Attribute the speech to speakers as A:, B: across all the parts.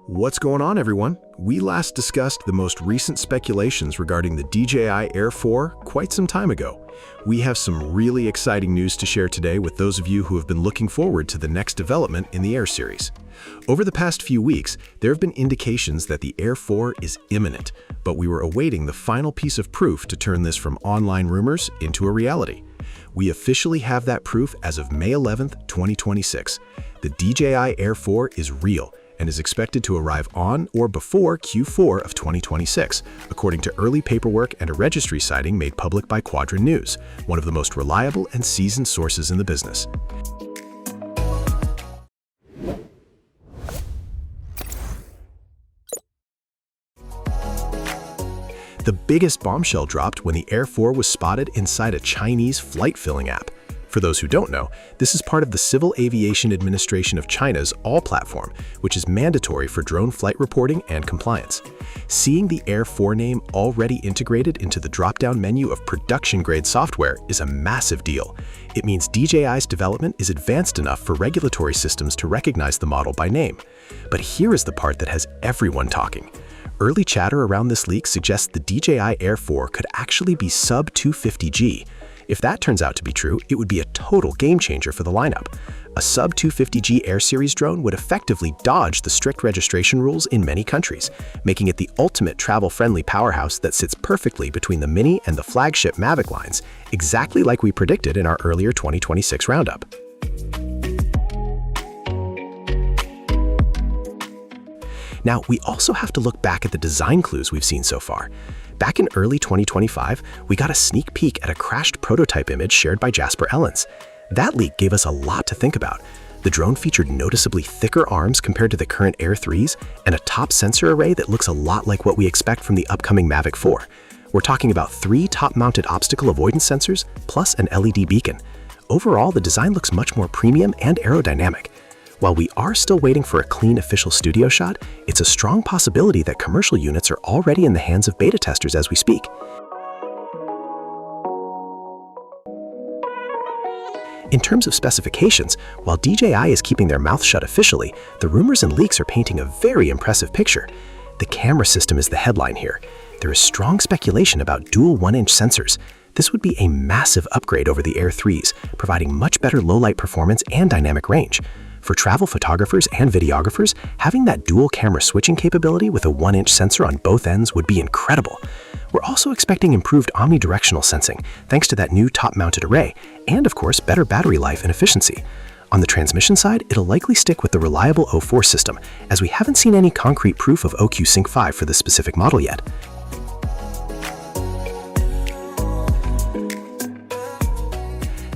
A: What's going on, everyone? We last discussed the most recent speculations regarding the DJI Air 4 quite some time ago. We have some really exciting news to share today with those of you who have been looking forward to the next development in the Air series. Over the past few weeks, there have been indications that the Air 4 is imminent, but we were awaiting the final piece of proof to turn this from online rumors into a reality. We officially have that proof as of May 11th, 2026. The DJI Air 4 is real and is expected to arrive on or before Q4 of 2026, according to early paperwork and a registry sighting made public by Quadrant News, one of the most reliable and seasoned sources in the business. The biggest bombshell dropped when the Air 4 was spotted inside a Chinese flight filling app. For those who don't know, this is part of the Civil Aviation Administration of China's All platform, which is mandatory for drone flight reporting and compliance. Seeing the Air 4 name already integrated into the drop-down menu of production-grade software is a massive deal. It means DJI's development is advanced enough for regulatory systems to recognize the model by name. But here is the part that has everyone talking. Early chatter around this leak suggests the DJI Air 4 could actually be sub-250G. If that turns out to be true, it would be a total game changer for the lineup. A sub-250G Air Series drone would effectively dodge the strict registration rules in many countries, making it the ultimate travel-friendly powerhouse that sits perfectly between the Mini and the flagship Mavic lines, exactly like we predicted in our earlier 2026 roundup. Now, we also have to look back at the design clues we've seen so far. Back in early 2025, we got a sneak peek at a crashed prototype image shared by Jasper Ellens. That leak gave us a lot to think about. The drone featured noticeably thicker arms compared to the current Air 3s and a top sensor array that looks a lot like what we expect from the upcoming Mavic 4. We're talking about 3 top-mounted obstacle avoidance sensors plus an LED beacon. Overall, the design looks much more premium and aerodynamic. While we are still waiting for a clean official studio shot, it's a strong possibility that commercial units are already in the hands of beta testers as we speak. In terms of specifications, while DJI is keeping their mouth shut officially, the rumors and leaks are painting a very impressive picture. The camera system is the headline here. There is strong speculation about dual 1-inch sensors. This would be a massive upgrade over the Air 3s, providing much better low-light performance and dynamic range. For travel photographers and videographers, having that dual camera switching capability with a 1-inch sensor on both ends would be incredible. We're also expecting improved omnidirectional sensing, thanks to that new top-mounted array, and of course, better battery life and efficiency. On the transmission side, it'll likely stick with the reliable O4 system, as we haven't seen any concrete proof of OQ Sync 5 for this specific model yet.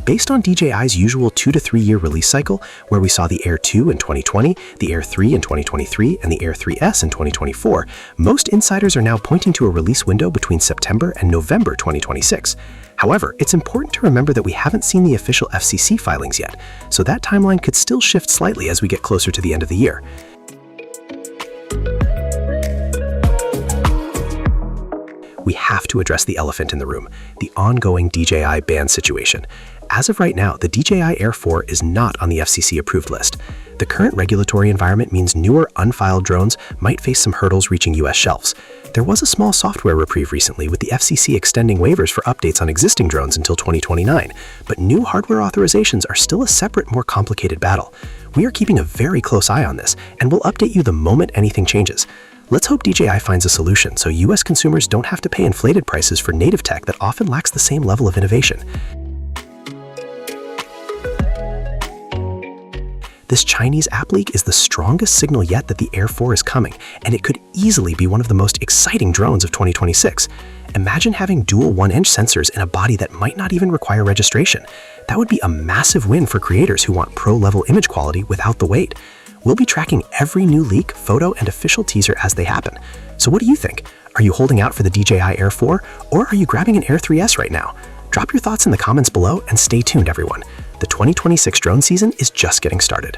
A: Based on DJI's usual 2 to 3 year release cycle, where we saw the Air 2 in 2020, the Air 3 in 2023, and the Air 3S in 2024, most insiders are now pointing to a release window between September and November 2026. However, it's important to remember that we haven't seen the official FCC filings yet, so that timeline could still shift slightly as we get closer to the end of the year. We have to address the elephant in the room, the ongoing DJI ban situation. As of right now, the DJI Air 4 is not on the FCC approved list. The current regulatory environment means newer unfiled drones might face some hurdles reaching US shelves. There was a small software reprieve recently with the FCC extending waivers for updates on existing drones until 2029, but new hardware authorizations are still a separate, more complicated battle. We are keeping a very close eye on this, and we'll update you the moment anything changes. Let's hope DJI finds a solution so US consumers don't have to pay inflated prices for native tech that often lacks the same level of innovation. This Chinese app leak is the strongest signal yet that the Air 4 is coming, and it could easily be one of the most exciting drones of 2026. Imagine having dual 1-inch sensors in a body that might not even require registration. That would be a massive win for creators who want pro-level image quality without the weight. We'll be tracking every new leak, photo, and official teaser as they happen. So what do you think? Are you holding out for the DJI Air 4, or are you grabbing an Air 3S right now? Drop your thoughts in the comments below and stay tuned, everyone. The 2026 drone season is just getting started.